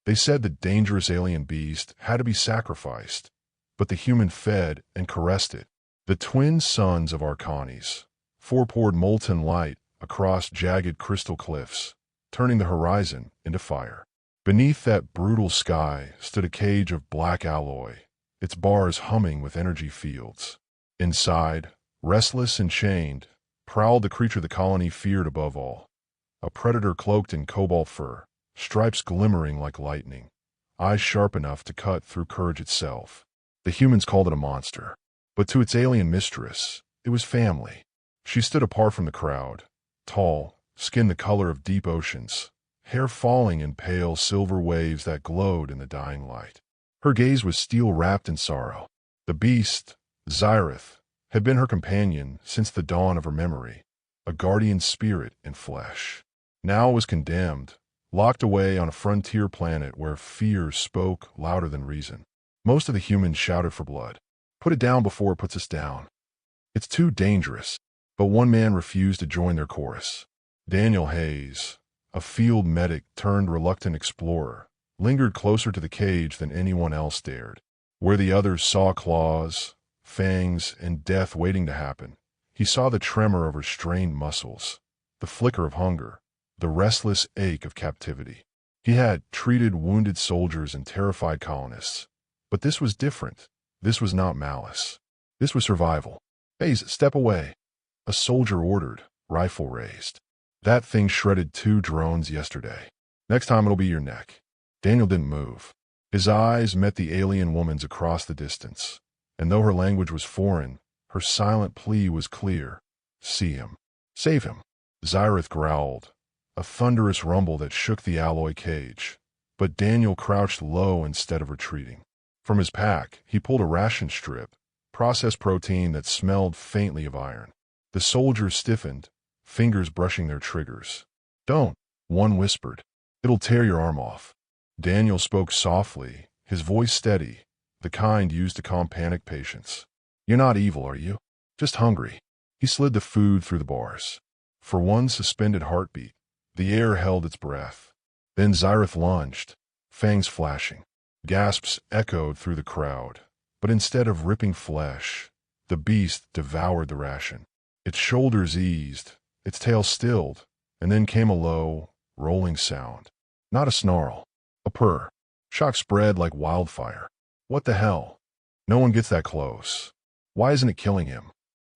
They said the dangerous alien beast had to be sacrificed, but the human fed and caressed it. The twin sons of Arcanes poured molten light across jagged crystal cliffs, turning the horizon into fire. Beneath that brutal sky stood a cage of black alloy, its bars humming with energy fields. Inside, restless and chained, prowled the creature the colony feared above all. A predator cloaked in cobalt fur, stripes glimmering like lightning, eyes sharp enough to cut through courage itself. The humans called it a monster, but to its alien mistress, it was family. She stood apart from the crowd, tall, skin the color of deep oceans, hair falling in pale silver waves that glowed in the dying light. Her gaze was steel-wrapped in sorrow. The beast, Xyrith, had been her companion since the dawn of her memory, a guardian spirit in flesh. Now was condemned, locked away on a frontier planet where fear spoke louder than reason. Most of the humans shouted for blood. Put it down before it puts us down. It's too dangerous. But one man refused to join their chorus. Daniel Hayes, a field medic turned reluctant explorer, lingered closer to the cage than anyone else dared. Where the others saw claws, fangs, and death waiting to happen, he saw the tremor of her strained muscles, the flicker of hunger, the restless ache of captivity. He had treated wounded soldiers and terrified colonists, but this was different. This was not malice. This was survival. Hayes, step away. A soldier ordered, rifle raised. That thing shredded 2 drones yesterday. Next time it'll be your neck. Daniel didn't move. His eyes met the alien woman's across the distance, and though her language was foreign, her silent plea was clear. See him. Save him. Xyrith growled, a thunderous rumble that shook the alloy cage. But Daniel crouched low instead of retreating. From his pack, he pulled a ration strip, processed protein that smelled faintly of iron. The soldiers stiffened, fingers brushing their triggers. Don't, one whispered. It'll tear your arm off. Daniel spoke softly, his voice steady, the kind used to calm panicked patients. You're not evil, are you? Just hungry. He slid the food through the bars. For one suspended heartbeat, the air held its breath. Then Xyrith lunged, fangs flashing. Gasps echoed through the crowd, but instead of ripping flesh, the beast devoured the ration. Its shoulders eased, its tail stilled, and then came a low, rolling sound. Not a snarl, a purr. Shock spread like wildfire. What the hell? No one gets that close. Why isn't it killing him?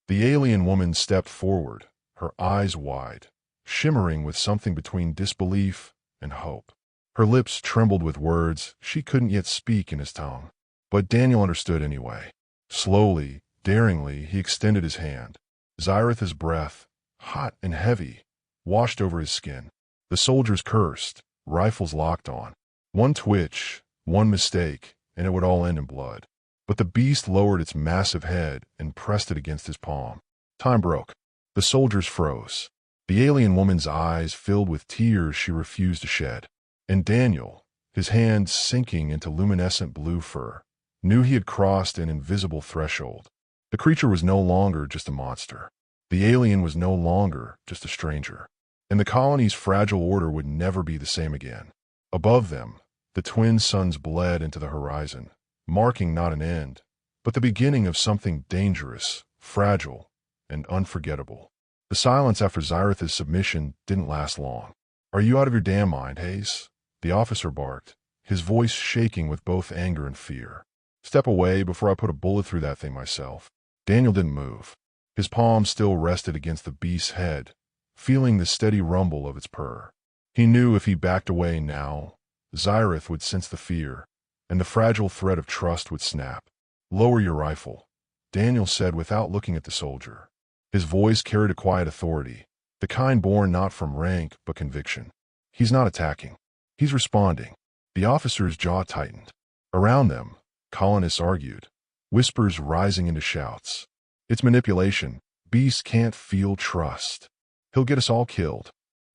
The alien woman stepped forward, her eyes wide, shimmering with something between disbelief and hope. Her lips trembled with words she couldn't yet speak in his tongue. But Daniel understood anyway. Slowly, daringly, he extended his hand. Xyrith's breath, hot and heavy, washed over his skin. The soldiers cursed, rifles locked on. One twitch, one mistake, and it would all end in blood. But the beast lowered its massive head and pressed it against his palm. Time broke. The soldiers froze. The alien woman's eyes filled with tears she refused to shed. And Daniel, his hands sinking into luminescent blue fur, knew he had crossed an invisible threshold. The creature was no longer just a monster. The alien was no longer just a stranger. And the colony's fragile order would never be the same again. Above them, the twin suns bled into the horizon, marking not an end, but the beginning of something dangerous, fragile, and unforgettable. The silence after Xyrith's submission didn't last long. Are you out of your damn mind, Hayes? The officer barked, his voice shaking with both anger and fear. Step away before I put a bullet through that thing myself. Daniel didn't move. His palm still rested against the beast's head, feeling the steady rumble of its purr. He knew if he backed away now, Xyrith would sense the fear, and the fragile thread of trust would snap. Lower your rifle, Daniel said without looking at the soldier. His voice carried a quiet authority, the kind born not from rank but conviction. He's not attacking. He's responding. The officer's jaw tightened. Around them, colonists argued, whispers rising into shouts. It's manipulation. Beast can't feel trust. He'll get us all killed.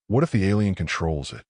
What if the alien controls it?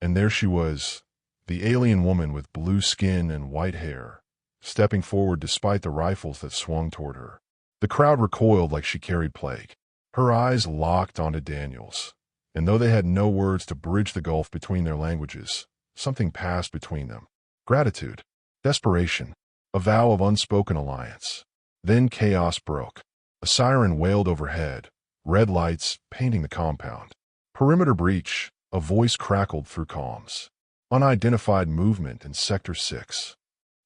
And there she was, the alien woman with blue skin and white hair, stepping forward despite the rifles that swung toward her. The crowd recoiled like she carried plague. Her eyes locked onto Daniel's, and though they had no words to bridge the gulf between their languages, something passed between them. Gratitude. Desperation. A vow of unspoken alliance. Then chaos broke. A siren wailed overhead, red lights painting the compound. Perimeter breach. A voice crackled through comms. Unidentified movement in Sector 6.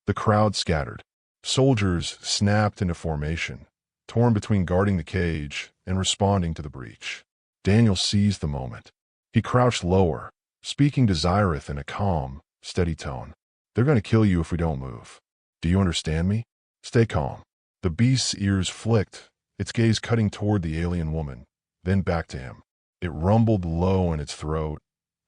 The crowd scattered. Soldiers snapped into formation, torn between guarding the cage and responding to the breach. Daniel seized the moment. He crouched lower, speaking to Zyrith in a calm, steady tone. They're going to kill you if we don't move. Do you understand me? Stay calm. The beast's ears flicked, its gaze cutting toward the alien woman, then back to him. It rumbled low in its throat,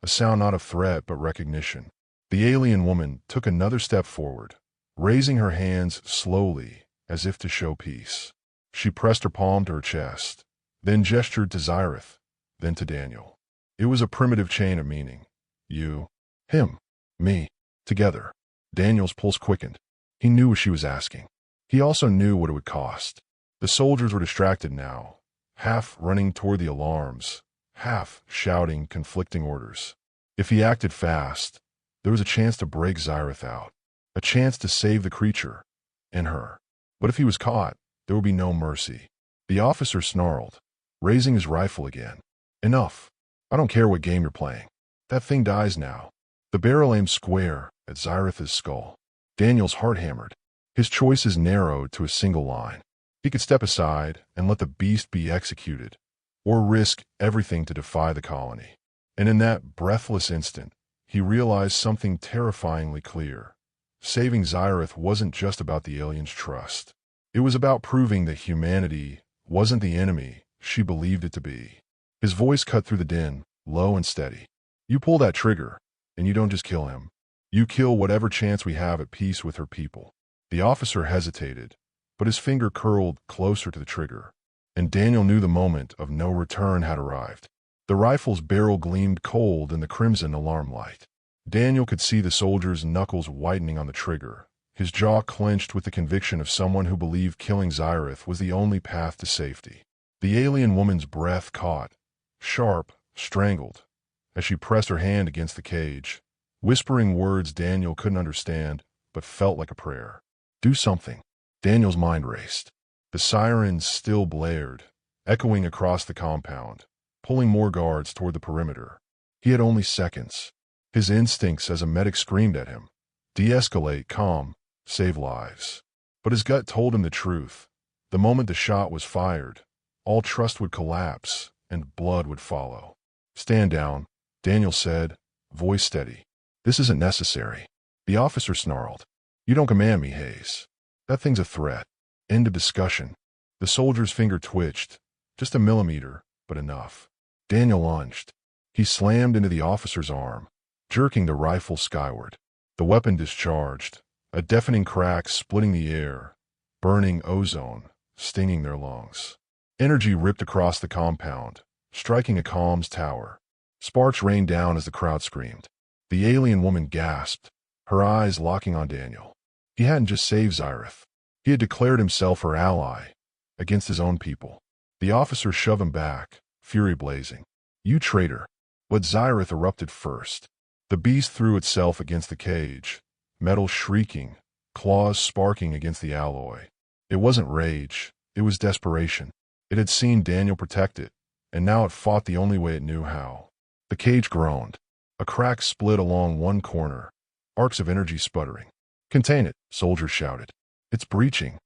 a sound not of threat but recognition. The alien woman took another step forward, raising her hands slowly as if to show peace. She pressed her palm to her chest, then gestured to Zyrith, then to Daniel. It was a primitive chain of meaning. You, him, me, together. Daniel's pulse quickened. He knew what she was asking. He also knew what it would cost. The soldiers were distracted now, half running toward the alarms, half shouting conflicting orders. If he acted fast, there was a chance to break Zyrith out, a chance to save the creature and her. But if he was caught, there would be no mercy. The officer snarled, raising his rifle again. Enough. I don't care what game you're playing. That thing dies now. The barrel aimed square at Zyrith's skull. Daniel's heart hammered. His choices narrowed to a single line. He could step aside and let the beast be executed, or risk everything to defy the colony. And in that breathless instant, he realized something terrifyingly clear. Saving Zyrith wasn't just about the alien's trust. It was about proving that humanity wasn't the enemy she believed it to be. His voice cut through the din, low and steady. You pull that trigger, and you don't just kill him. You kill whatever chance we have at peace with her people. The officer hesitated, but his finger curled closer to the trigger, and Daniel knew the moment of no return had arrived. The rifle's barrel gleamed cold in the crimson alarm light. Daniel could see the soldier's knuckles whitening on the trigger, his jaw clenched with the conviction of someone who believed killing Zyrith was the only path to safety. The alien woman's breath caught, sharp, strangled, as she pressed her hand against the cage, whispering words Daniel couldn't understand but felt like a prayer. Do something. Daniel's mind raced. The sirens still blared, echoing across the compound, pulling more guards toward the perimeter. He had only seconds. His instincts as a medic screamed at him. De-escalate, calm, save lives. But his gut told him the truth. The moment the shot was fired, all trust would collapse and blood would follow. Stand down, Daniel said, voice steady. This isn't necessary. The officer snarled. You don't command me, Hayes. That thing's a threat. End of discussion. The soldier's finger twitched, just a millimeter, but enough. Daniel lunged. He slammed into the officer's arm, jerking the rifle skyward. The weapon discharged, a deafening crack splitting the air, burning ozone, stinging their lungs. Energy ripped across the compound, striking a comms tower. Sparks rained down as the crowd screamed. The alien woman gasped, her eyes locking on Daniel. He hadn't just saved Zyrith. He had declared himself her ally, against his own people. The officer shoved him back, fury blazing. You traitor. But Zyrith erupted first. The beast threw itself against the cage, metal shrieking, claws sparking against the alloy. It wasn't rage, it was desperation. It had seen Daniel protect it, and now it fought the only way it knew how. The cage groaned. A crack split along one corner, arcs of energy sputtering. Contain it, soldiers shouted. It's breaching.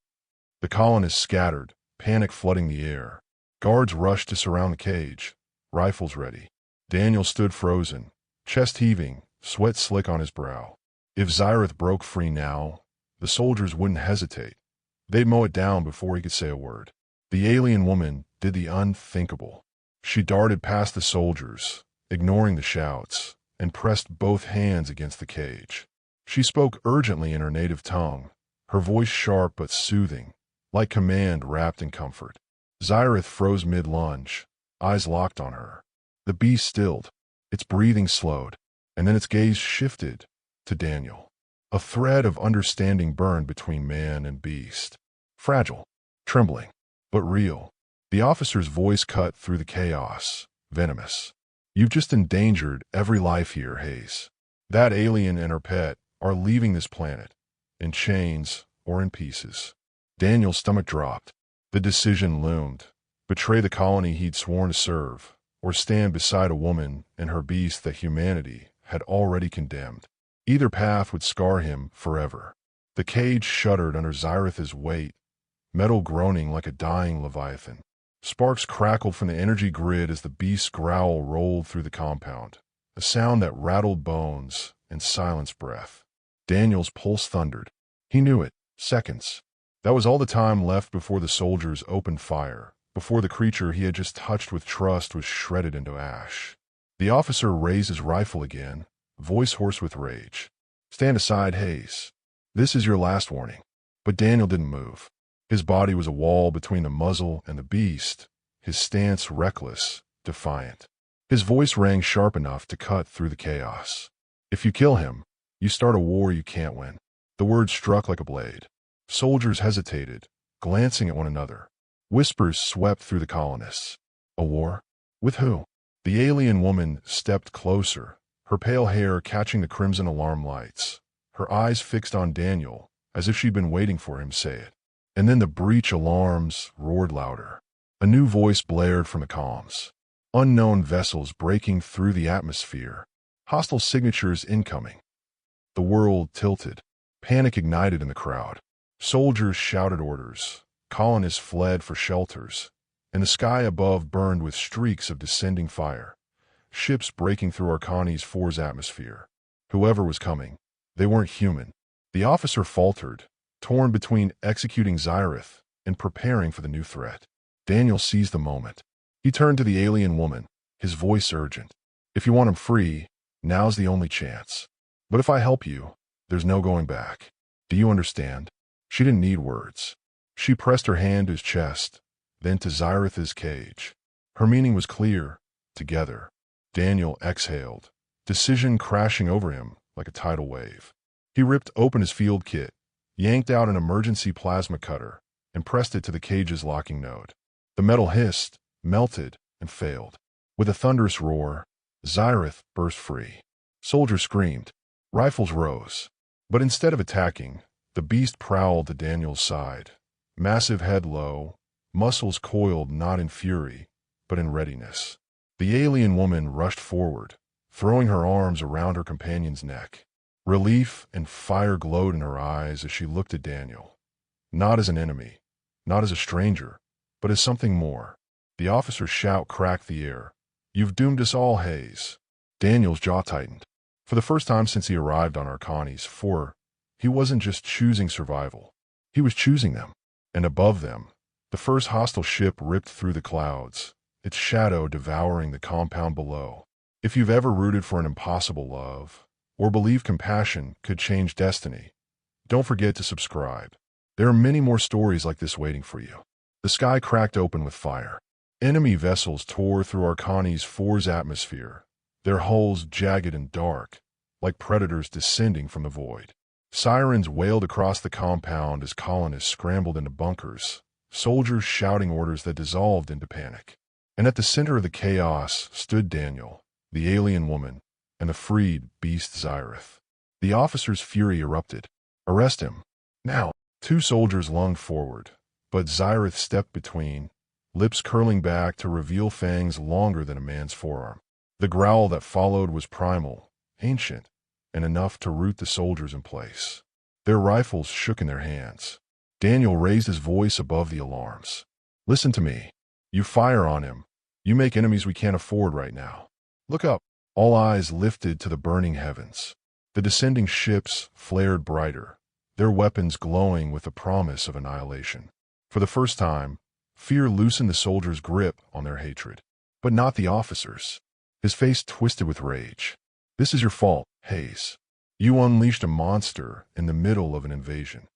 The colonists scattered, panic flooding the air. Guards rushed to surround the cage, rifles ready. Daniel stood frozen, chest heaving, sweat slick on his brow. If Zyrith broke free now, the soldiers wouldn't hesitate. They'd mow it down before he could say a word. The alien woman did the unthinkable. She darted past the soldiers, ignoring the shouts, and pressed both hands against the cage. She spoke urgently in her native tongue, her voice sharp but soothing, like command wrapped in comfort. Zyrith froze mid-lunge, eyes locked on her. The beast stilled, its breathing slowed, and then its gaze shifted to Daniel. A thread of understanding burned between man and beast. Fragile, trembling, but real. The officer's voice cut through the chaos, venomous. You've just endangered every life here, Hayes. That alien and her pet are leaving this planet, in chains or in pieces. Daniel's stomach dropped. The decision loomed. Betray the colony he'd sworn to serve, or stand beside a woman and her beast that humanity had already condemned. Either path would scar him forever. The cage shuddered under Xyrath's weight, metal groaning like a dying leviathan. Sparks crackled from the energy grid as the beast's growl rolled through the compound, a sound that rattled bones and silenced breath. Daniel's pulse thundered. He knew it. Seconds. That was all the time left before the soldiers opened fire, before the creature he had just touched with trust was shredded into ash. The officer raised his rifle again, voice hoarse with rage. "Stand aside, Hayes. This is your last warning." But Daniel didn't move. His body was a wall between the muzzle and the beast, his stance reckless, defiant. His voice rang sharp enough to cut through the chaos. "If you kill him, you start a war you can't win." The words struck like a blade. Soldiers hesitated, glancing at one another. Whispers swept through the colonists. A war? With who? The alien woman stepped closer, her pale hair catching the crimson alarm lights, her eyes fixed on Daniel, as if she'd been waiting for him to say it. And then the breach alarms roared louder. A new voice blared from the comms. Unknown vessels breaking through the atmosphere. Hostile signatures incoming. The world tilted. Panic ignited in the crowd. Soldiers shouted orders. Colonists fled for shelters. And the sky above burned with streaks of descending fire. Ships breaking through Arcani's 4's atmosphere. Whoever was coming, they weren't human. The officer faltered, torn between executing Xyrath and preparing for the new threat. Daniel seized the moment. He turned to the alien woman, his voice urgent. "If you want him free, now's the only chance. But if I help you, there's no going back. Do you understand?" She didn't need words. She pressed her hand to his chest, then to Xyrath's cage. Her meaning was clear. Together. Daniel exhaled, decision crashing over him like a tidal wave. He ripped open his field kit, yanked out an emergency plasma cutter, and pressed it to the cage's locking node. The metal hissed, melted, and failed. With a thunderous roar, Xyrath burst free. Soldiers screamed. Rifles rose. But instead of attacking, the beast prowled to Daniel's side. Massive head low, muscles coiled not in fury, but in readiness. The alien woman rushed forward, throwing her arms around her companion's neck. Relief and fire glowed in her eyes as she looked at Daniel. Not as an enemy, not as a stranger, but as something more. The officer's shout cracked the air. "You've doomed us all, Hayes." Daniel's jaw tightened. For the first time since he arrived on Arcani's 4, he wasn't just choosing survival. He was choosing them. And above them, the first hostile ship ripped through the clouds, its shadow devouring the compound below. If you've ever rooted for an impossible love, or believed compassion could change destiny, don't forget to subscribe. There are many more stories like this waiting for you. The sky cracked open with fire. Enemy vessels tore through Arcani's 4's atmosphere, their hulls jagged and dark, like predators descending from the void. Sirens wailed across the compound as colonists scrambled into bunkers, soldiers shouting orders that dissolved into panic. And at the center of the chaos stood Daniel, the alien woman, and the freed beast Xyrath. The officer's fury erupted. "Arrest him. Now!" 2 soldiers lunged forward, but Xyrath stepped between, lips curling back to reveal fangs longer than a man's forearm. The growl that followed was primal, ancient, and enough to root the soldiers in place. Their rifles shook in their hands. Daniel raised his voice above the alarms. "Listen to me. You fire on him. You make enemies we can't afford right now. Look up." All eyes lifted to the burning heavens. The descending ships flared brighter, their weapons glowing with the promise of annihilation. For the first time, fear loosened the soldiers' grip on their hatred. But not the officers. His face twisted with rage. "This is your fault, Hayes. You unleashed a monster in the middle of an invasion."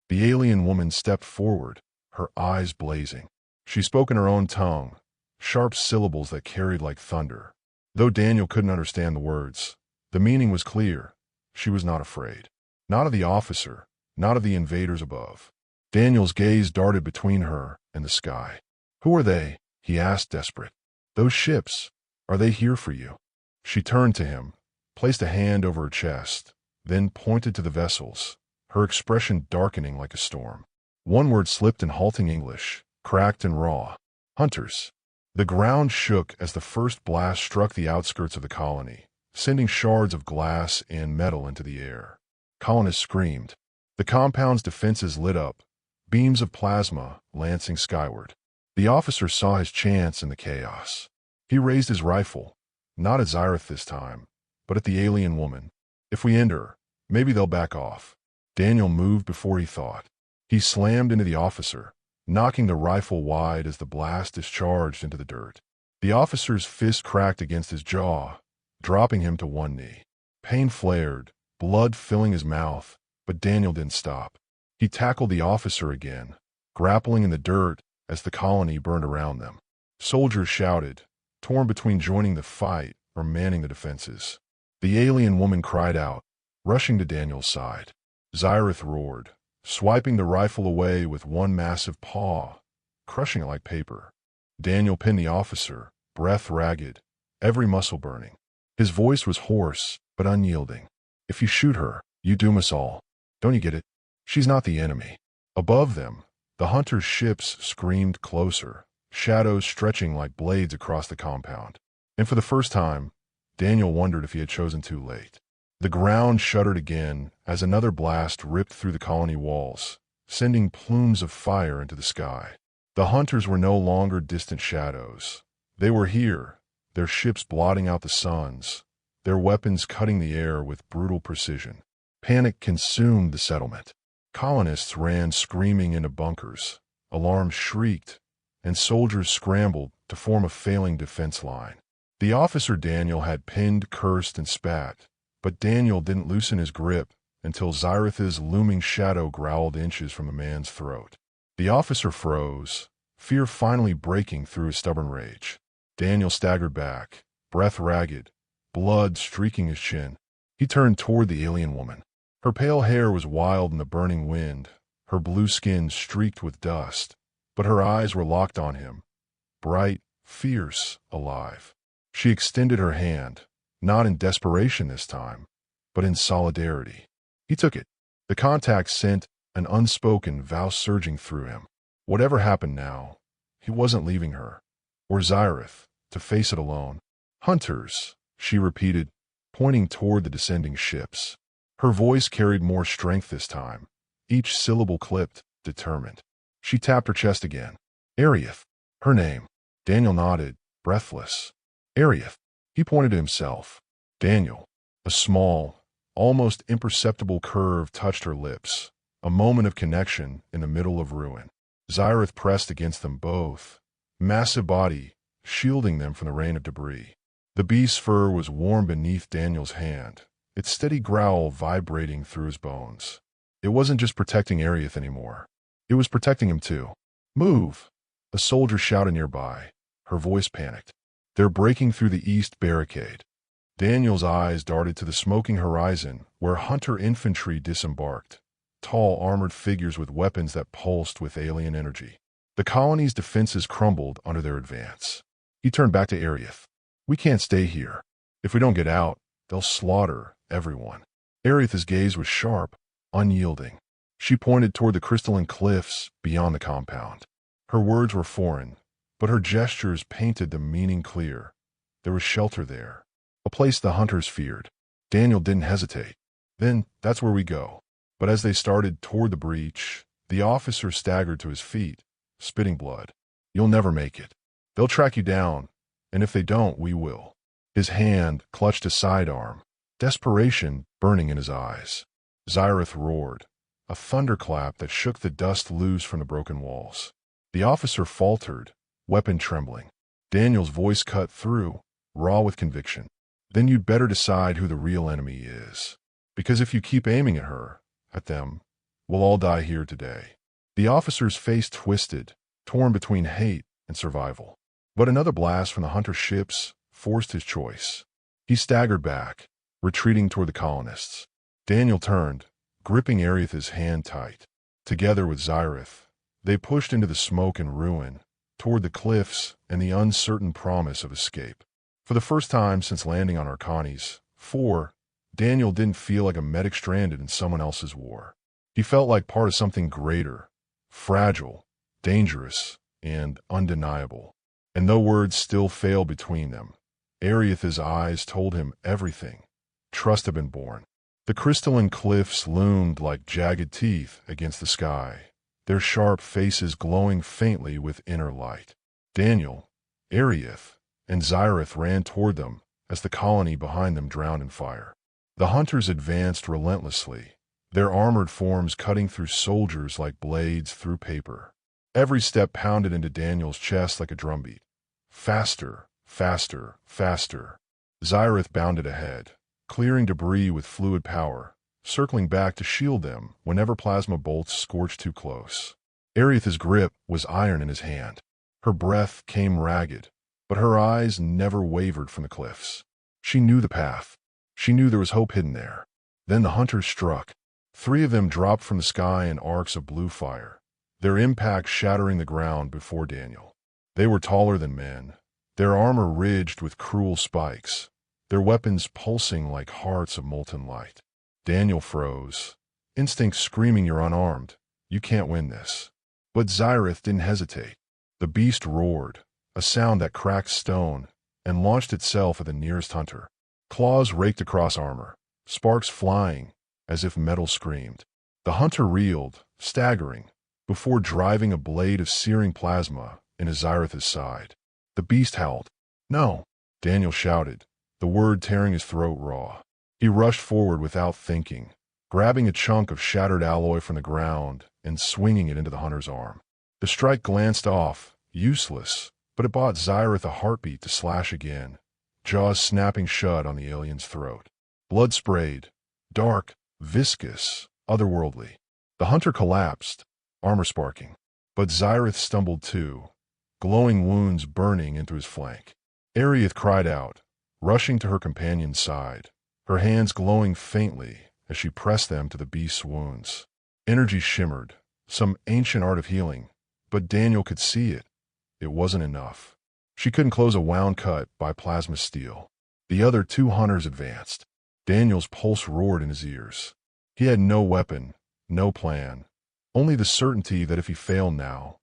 The alien woman stepped forward, her eyes blazing. She spoke in her own tongue, sharp syllables that carried like thunder. Though Daniel couldn't understand the words, the meaning was clear. She was not afraid. Not of the officer, not of the invaders above. Daniel's gaze darted between her and the sky. "Who are they?" he asked, desperate. "Those ships. Are they here for you?" She turned to him, placed a hand over her chest, then pointed to the vessels, her expression darkening like a storm. One word slipped in halting English, cracked and raw. Hunters. The ground shook as the first blast struck the outskirts of the colony, sending shards of glass and metal into the air. Colonists screamed. The compound's defenses lit up, beams of plasma lancing skyward. The officer saw his chance in the chaos. He raised his rifle, not at Xyrath this time, but at the alien woman. If we end her, maybe they'll back off. Daniel moved before he thought. He slammed into the officer, knocking the rifle wide as the blast discharged into the dirt. The officer's fist cracked against his jaw, dropping him to one knee. Pain flared, blood filling his mouth, but Daniel didn't stop. He tackled the officer again, grappling in the dirt as the colony burned around them. Soldiers shouted, torn between joining the fight or manning the defenses. The alien woman cried out, rushing to Daniel's side. Xyrath roared, swiping the rifle away with one massive paw, crushing it like paper. Daniel pinned the officer, breath ragged, every muscle burning. His voice was hoarse but unyielding. If you shoot her, you doom us all. Don't you get it? She's not the enemy. Above them, the hunters' ships screamed closer, shadows stretching like blades across the compound. And for the first time, Daniel wondered if he had chosen too late. The ground shuddered again as another blast ripped through the colony walls, sending plumes of fire into the sky. The hunters were no longer distant shadows. They were here, their ships blotting out the suns, their weapons cutting the air with brutal precision. Panic consumed the settlement. Colonists ran screaming into bunkers, alarms shrieked, and soldiers scrambled to form a failing defense line. The officer Daniel had pinned, cursed, and spat, but Daniel didn't loosen his grip until Xyrath's looming shadow growled inches from the man's throat. The officer froze, fear finally breaking through his stubborn rage. Daniel staggered back, breath ragged, blood streaking his chin. He turned toward the alien woman. Her pale hair was wild in the burning wind, her blue skin streaked with dust, but her eyes were locked on him, bright, fierce, alive. She extended her hand, not in desperation this time, but in solidarity. He took it. The contact sent an unspoken vow surging through him. Whatever happened now, he wasn't leaving her, or Xyrath, to face it alone. Hunters, she repeated, pointing toward the descending ships. Her voice carried more strength this time, each syllable clipped, determined. She tapped her chest again. Arieth, her name. Daniel nodded, breathless. Arieth. He pointed to himself. Daniel. A small, almost imperceptible curve touched her lips, a moment of connection in the middle of ruin. Xyrath pressed against them both, massive body shielding them from the rain of debris. The beast's fur was warm beneath Daniel's hand, its steady growl vibrating through his bones. It wasn't just protecting Arieth anymore. It was protecting him too. Move! A soldier shouted nearby. Her voice panicked. They're breaking through the east barricade. Daniel's eyes darted to the smoking horizon where hunter infantry disembarked, tall armored figures with weapons that pulsed with alien energy. The colony's defenses crumbled under their advance. He turned back to Arieth. We can't stay here. If we don't get out, they'll slaughter everyone. Arieth's gaze was sharp, unyielding. She pointed toward the crystalline cliffs beyond the compound. Her words were foreign, but her gestures painted the meaning clear. There was shelter there, a place the hunters feared. Daniel didn't hesitate. Then, that's where we go. But as they started toward the breach, the officer staggered to his feet, spitting blood. You'll never make it. They'll track you down, and if they don't, we will. His hand clutched a sidearm, desperation burning in his eyes. Xyrath roared, a thunderclap that shook the dust loose from the broken walls. The officer faltered, weapon trembling. Daniel's voice cut through, raw with conviction. Then you'd better decide who the real enemy is. Because if you keep aiming at them, we'll all die here today. The officer's face twisted, torn between hate and survival. But another blast from the hunter ships forced his choice. He staggered back, retreating toward the colonists. Daniel turned, gripping Arieth's hand tight. Together with Xyrath, they pushed into the smoke and ruin, toward the cliffs and the uncertain promise of escape. For the first time since landing on Arcanes, 4. Daniel didn't feel like a medic stranded in someone else's war. He felt like part of something greater, fragile, dangerous, and undeniable. And though words still failed between them, Ariath's eyes told him everything. Trust had been born. The crystalline cliffs loomed like jagged teeth against the sky, their sharp faces glowing faintly with inner light. Daniel, Ariath, and Zyrith ran toward them as the colony behind them drowned in fire. The hunters advanced relentlessly, their armored forms cutting through soldiers like blades through paper. Every step pounded into Daniel's chest like a drumbeat. Faster, faster, faster. Zyrith bounded ahead, clearing debris with fluid power, circling back to shield them whenever plasma bolts scorched too close. Ariath's grip was iron in his hand. Her breath came ragged, but her eyes never wavered from the cliffs. She knew the path. She knew there was hope hidden there. Then the hunters struck. 3 of them dropped from the sky in arcs of blue fire, their impact shattering the ground before Daniel. They were taller than men, their armor ridged with cruel spikes, their weapons pulsing like hearts of molten light. Daniel froze, instinct screaming, "You're unarmed. You can't win this." But Zyrith didn't hesitate. The beast roared, a sound that cracked stone, and launched itself at the nearest hunter. Claws raked across armor, sparks flying, as if metal screamed. The hunter reeled, staggering, before driving a blade of searing plasma into Zyrith's side. The beast howled. "No!" Daniel shouted, the word tearing his throat raw. He rushed forward without thinking, grabbing a chunk of shattered alloy from the ground and swinging it into the hunter's arm. The strike glanced off, useless, but it bought Zyrith a heartbeat to slash again, jaws snapping shut on the alien's throat. Blood sprayed, dark, viscous, otherworldly. The hunter collapsed, armor sparking, but Zyrith stumbled too, glowing wounds burning into his flank. Ariath cried out, rushing to her companion's side, her hands glowing faintly as she pressed them to the beast's wounds. Energy shimmered, some ancient art of healing, but Daniel could see it. It wasn't enough. She couldn't close a wound cut by plasma steel. The other 2 hunters advanced. Daniel's pulse roared in his ears. He had no weapon, no plan, only the certainty that if he failed now,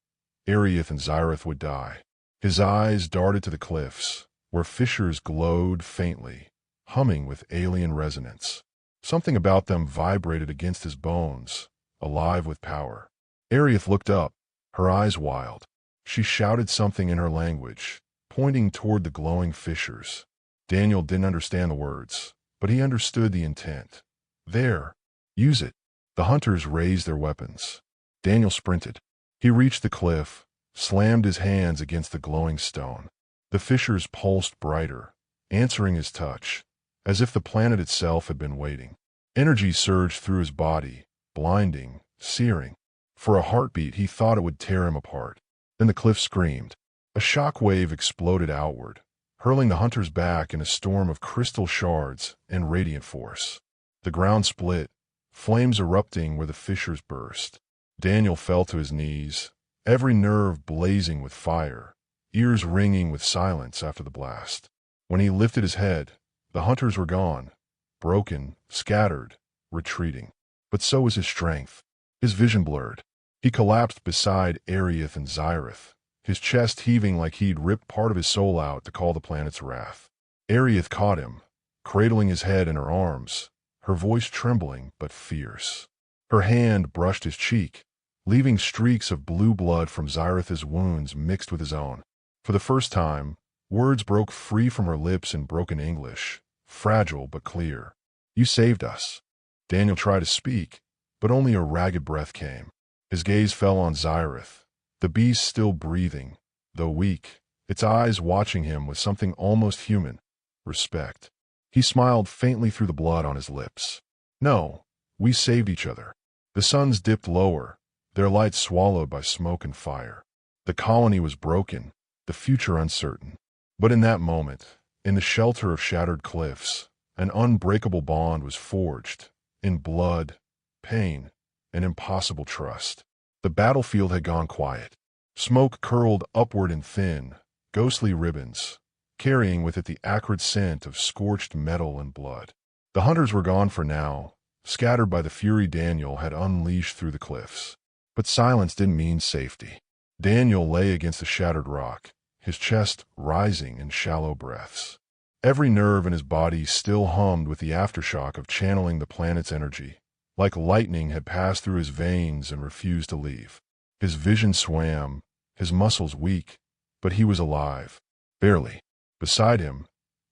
Ariath and Zyrith would die. His eyes darted to the cliffs, where fissures glowed faintly, humming with alien resonance. Something about them vibrated against his bones, alive with power. Ariath looked up, her eyes wild. She shouted something in her language, pointing toward the glowing fissures. Daniel didn't understand the words, but he understood the intent. "There. Use it." The hunters raised their weapons. Daniel sprinted. He reached the cliff, slammed his hands against the glowing stone. The fissures pulsed brighter, answering his touch, as if the planet itself had been waiting. Energy surged through his body, blinding, searing. For a heartbeat, he thought it would tear him apart. Then the cliff screamed. A shock wave exploded outward, hurling the hunters back in a storm of crystal shards and radiant force. The ground split, flames erupting where the fissures burst. Daniel fell to his knees, every nerve blazing with fire, ears ringing with silence after the blast. When he lifted his head, the hunters were gone, broken, scattered, retreating. But so was his strength. His vision blurred. He collapsed beside Ariath and Zyrith, his chest heaving like he'd ripped part of his soul out to call the planet's wrath. Ariath caught him, cradling his head in her arms, her voice trembling but fierce. Her hand brushed his cheek, leaving streaks of blue blood from Zyrith's wounds mixed with his own. For the first time, words broke free from her lips in broken English, fragile but clear. "You saved us." Daniel tried to speak, but only a ragged breath came. His gaze fell on Zyrith, the beast still breathing, though weak, its eyes watching him with something almost human, respect. He smiled faintly through the blood on his lips. "No, we saved each other." The suns dipped lower, their light swallowed by smoke and fire. The colony was broken, the future uncertain. But in that moment, in the shelter of shattered cliffs, an unbreakable bond was forged, in blood, pain, and impossible trust. The battlefield had gone quiet. Smoke curled upward in thin, ghostly ribbons, carrying with it the acrid scent of scorched metal and blood. The hunters were gone for now, scattered by the fury Daniel had unleashed through the cliffs. But silence didn't mean safety. Daniel lay against the shattered rock, his chest rising in shallow breaths. Every nerve in his body still hummed with the aftershock of channeling the planet's energy. Like lightning had passed through his veins and refused to leave. His vision swam, his muscles weak, but he was alive. Barely. Beside him,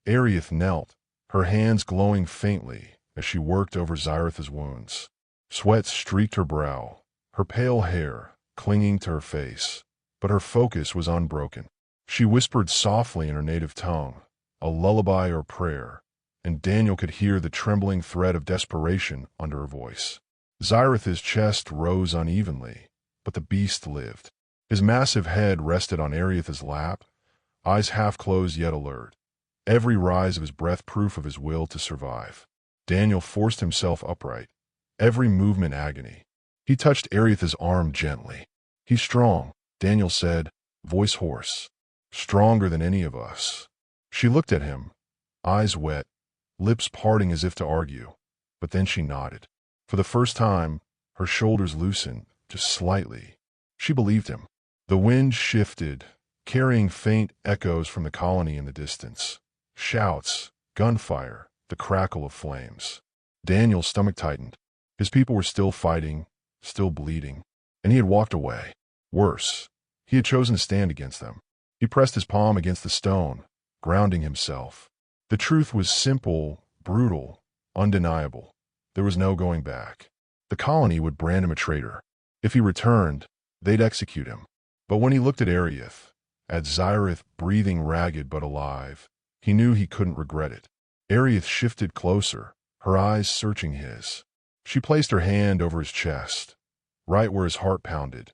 Arieth knelt, her hands glowing faintly as she worked over Xyretha's wounds. Sweat streaked her brow, her pale hair clinging to her face, but her focus was unbroken. She whispered softly in her native tongue, a lullaby or prayer, and Daniel could hear the trembling thread of desperation under her voice. Xyretha's chest rose unevenly, but the beast lived. His massive head rested on Arieth's lap, eyes half closed yet alert, every rise of his breath proof of his will to survive. Daniel forced himself upright, every movement agony. He touched Arieth's arm gently. "He's strong," Daniel said, voice hoarse. "Stronger than any of us." She looked at him, eyes wet, lips parting as if to argue, but then she nodded. For the first time, her shoulders loosened, just slightly. She believed him. The wind shifted, carrying faint echoes from the colony in the distance. Shouts, gunfire, the crackle of flames. Daniel's stomach tightened. His people were still fighting, still bleeding, and he had walked away. Worse, he had chosen to stand against them. He pressed his palm against the stone, grounding himself. The truth was simple, brutal, undeniable. There was no going back. The colony would brand him a traitor. If he returned, they'd execute him. But when he looked at Arieth, at Xyreth breathing ragged but alive, he knew he couldn't regret it. Arieth shifted closer, her eyes searching his. She placed her hand over his chest, right where his heart pounded,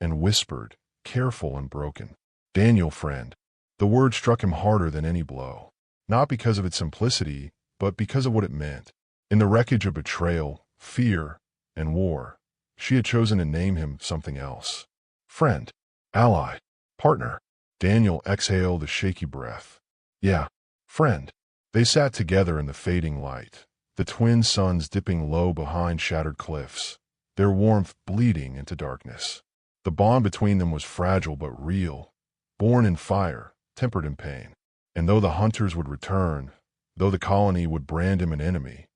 and whispered, careful and broken, "Daniel, friend." The word struck him harder than any blow, not because of its simplicity, but because of what it meant. In the wreckage of betrayal, fear, and war, she had chosen to name him something else. Friend, ally, partner. Daniel exhaled a shaky breath. Yeah, friend. They sat together in the fading light, the twin suns dipping low behind shattered cliffs, their warmth bleeding into darkness. The bond between them was fragile but real, born in fire, tempered in pain. And though the hunters would return, though the colony would brand him an enemy,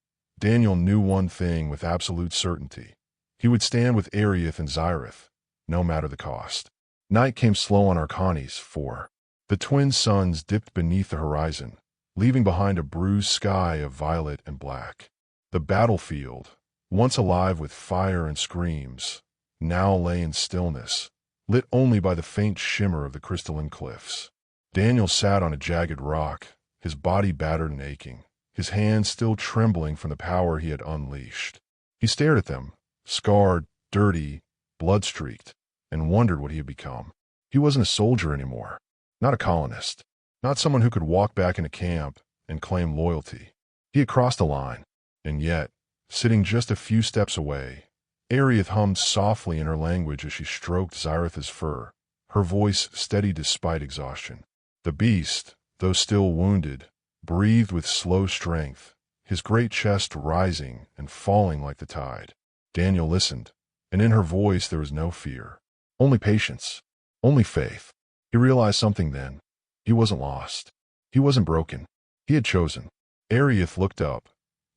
Daniel knew one thing with absolute certainty. He would stand with Arieth and Xyreth, no matter the cost. Night came slow on Arcanes 4. The twin suns dipped beneath the horizon, leaving behind a bruised sky of violet and black. The battlefield, once alive with fire and screams, now lay in stillness, lit only by the faint shimmer of the crystalline cliffs. Daniel sat on a jagged rock, his body battered and aching, his hands still trembling from the power he had unleashed. He stared at them, scarred, dirty, blood-streaked, and wondered what he had become. He wasn't a soldier anymore, not a colonist, not someone who could walk back into camp and claim loyalty. He had crossed the line, and yet, sitting just a few steps away, Arieth hummed softly in her language as she stroked Xyretha's fur, her voice steady despite exhaustion. The beast, though still wounded, breathed with slow strength, his great chest rising and falling like the tide. Daniel listened, and in her voice there was no fear, only patience, only faith. He realized something then. He wasn't lost. He wasn't broken. He had chosen. Arieth looked up,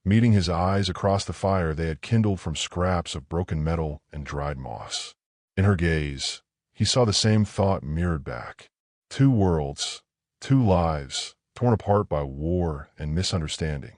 meeting his eyes across the fire they had kindled from scraps of broken metal and dried moss. In her gaze, he saw the same thought mirrored back. Two worlds, two lives, torn apart by war and misunderstanding.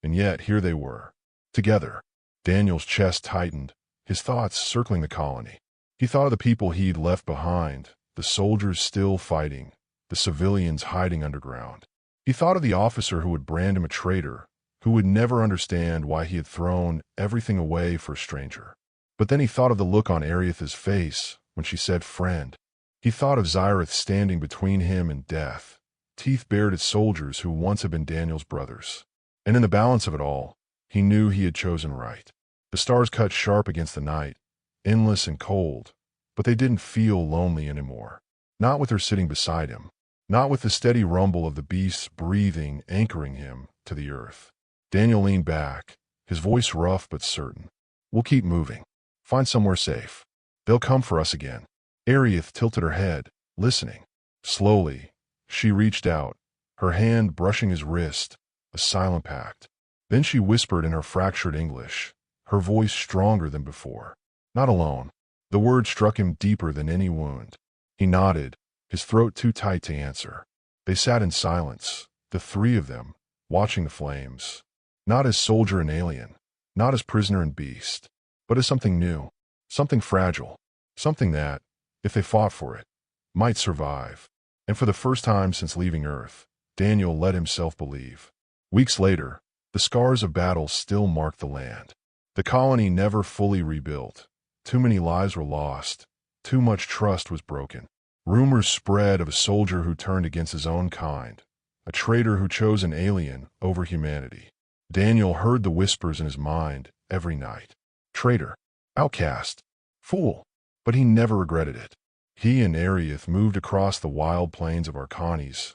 And yet here they were, together. Daniel's chest tightened, his thoughts circling the colony. He thought of the people he'd left behind, the soldiers still fighting, the civilians hiding underground. He thought of the officer who would brand him a traitor, who would never understand why he had thrown everything away for a stranger. But then he thought of the look on Arieth's face when she said friend. He thought of Xyreth standing between him and death, teeth bared at soldiers who once had been Daniel's brothers. And in the balance of it all, he knew he had chosen right. The stars cut sharp against the night, endless and cold, but they didn't feel lonely anymore. Not with her sitting beside him. not with the steady rumble of the beast's breathing anchoring him to the earth. Daniel leaned back, his voice rough but certain. "We'll keep moving. Find somewhere safe. They'll come for us again." Arieth tilted her head, listening. Slowly, she reached out, her hand brushing his wrist, a silent pact. Then she whispered in her fractured English, her voice stronger than before. "Not alone." The word struck him deeper than any wound. He nodded, his throat too tight to answer. They sat in silence, the three of them, watching the flames. Not as soldier and alien, not as prisoner and beast, but as something new, something fragile, something that, if they fought for it, might survive. And for the first time since leaving Earth, Daniel let himself believe. Weeks later, the scars of battle still marked the land. The colony never fully rebuilt. Too many lives were lost. Too much trust was broken. Rumors spread of a soldier who turned against his own kind, a traitor who chose an alien over humanity. Daniel heard the whispers in his mind every night. Traitor, outcast, fool. But he never regretted it. He and Arieth moved across the wild plains of Arcanes,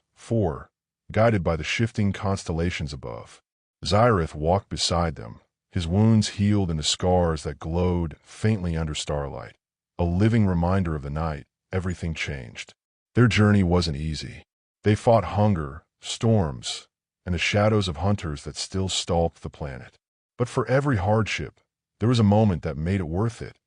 guided by the shifting constellations above. Zyrith walked beside them, his wounds healed into scars that glowed faintly under starlight. A living reminder of the night everything changed. Their journey wasn't easy. They fought hunger, storms, and the shadows of hunters that still stalked the planet. But for every hardship, there was a moment that made it worth it.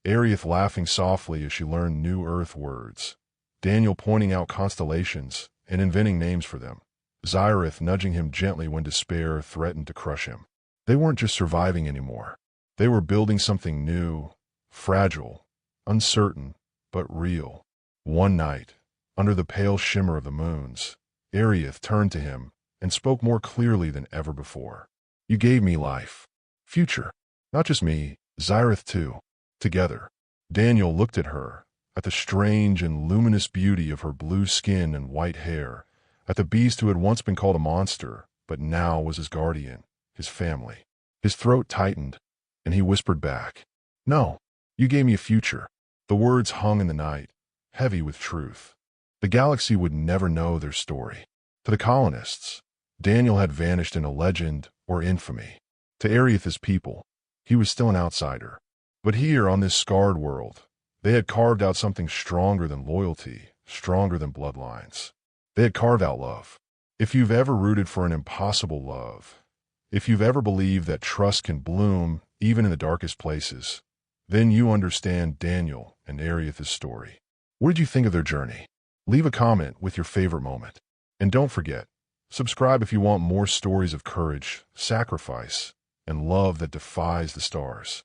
Arieth laughing softly as she learned new Earth words. Daniel pointing out constellations and inventing names for them. Zyrith nudging him gently when despair threatened to crush him. They weren't just surviving anymore. They were building something new, fragile, uncertain, but real. One night, under the pale shimmer of the moons, Arieth turned to him and spoke more clearly than ever before. "You gave me life. Future. Not just me, Zyrith too. Together." Daniel looked at her, at the strange and luminous beauty of her blue skin and white hair, at the beast who had once been called a monster, but now was his guardian, his family. His throat tightened, and he whispered back, "No, you gave me a future." The words hung in the night, heavy with truth. The galaxy would never know their story. To the colonists, Daniel had vanished in a legend or infamy. To Arieth's people, he was still an outsider. But here on this scarred world, they had carved out something stronger than loyalty, stronger than bloodlines. They had carved out love. If you've ever rooted for an impossible love, if you've ever believed that trust can bloom even in the darkest places, then you understand Daniel and Arieth's story. What did you think of their journey? Leave a comment with your favorite moment. And don't forget, subscribe if you want more stories of courage, sacrifice, and love that defies the stars.